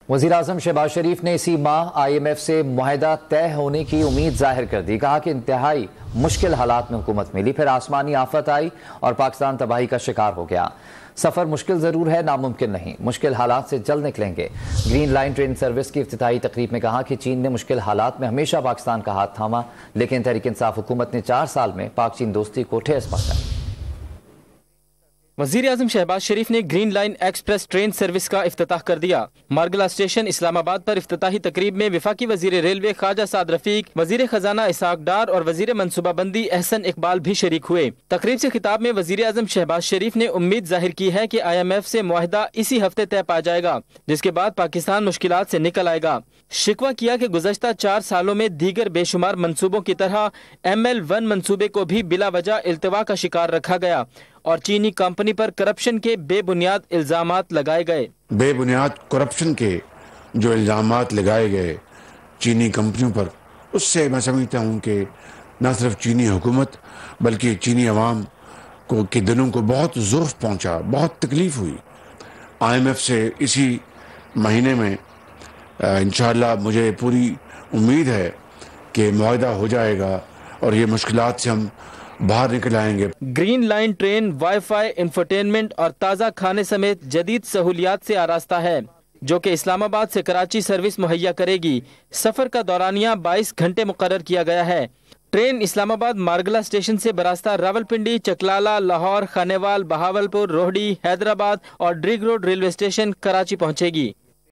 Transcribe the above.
وزیر اعظم شہباز شریف نے اسی ماہ IMF سے معاہدہ طے ہونے کی امید ظاہر کر دی. کہا کہ انتہائی مشکل حالات میں حکومت ملی، پھر آسمانی آفت آئی اور پاکستان تباہی کا شکار ہو گیا. سفر مشکل ضرور ہے، ناممکن نہیں. مشکل حالات سے جلد نکلیں گے. گرین لائن ٹرین سروس کی افتتاحی تقریب میں کہا کہ چین نے مشکل حالات میں ہمیشہ پاکستان کا ہاتھ تھاما، لیکن تحریک انصاف حکومت نے 4 سال میں پاک چین دوستی کو ٹھیس پہنچائی. وزیر اعظم شہباز شریف نے green line express train service کا افتتاح کر دیا. مارگلہ اسٹیشن اسلام آباد پر افتتاحی تقریب میں وفاقی وزیر ریلوے خواجہ سعد رفیق، وزیر خزانہ اسحاق ڈار اور وزیر منصوبہ بندی احسن اقبال بھی شریک ہوئے. تقریب سے خطاب میں وزیر اعظم شہباز شریف نے امید ظاہر کی ہے کہ IMF سے معاہدہ اسی ہفتے طے پا جائے گا، جس کے بعد پاکستان مشکلات سے نکل آئے گا. شکوہ کیا کہ گزشتہ 4 سالوں میں دیگر بے شمار منصوبوں کی طرح ML1 منصوبے کو بھی بلا وجہ التوا کا شکار رکھا گیا اور چینی کمپنی پر کرپشن کے بے بنیاد الزامات لگائے گئے. بے بنیاد کرپشن کے جو الزامات لگائے گئے چینی کمپنیوں پر، اس سے میں سمجھتا ہوں کہ نہ صرف چینی حکومت بلکہ چینی عوام کے دلوں کو بہت ضرف پہنچا، بہت تکلیف ہوئی. IMF سے اسی مہینے میں انشاءاللہ مجھے پوری امید ہے کہ معاہدہ ہو جائے گا اور یہ مشکلات سے ہم باہر نکل آئیں گے. Green line train wi fi, infotainment اور تازہ کھانے سمیت جدید سہولیات سے آراستہ ہے، جو کہ اسلام آباد سے کراچی سروس مہیا کرے گی. سفر کا دورانیہ 22 گھنٹے مقرر کیا گیا ہے. ٹرین اسلام آباد مارگلہ اسٹیشن سے براستہ راولپنڈی، چکلالہ، لاہور، خانیوال، بہاولپور، روہڑی، حیدرآباد اور drag road railway station Karachi پہنچے گی.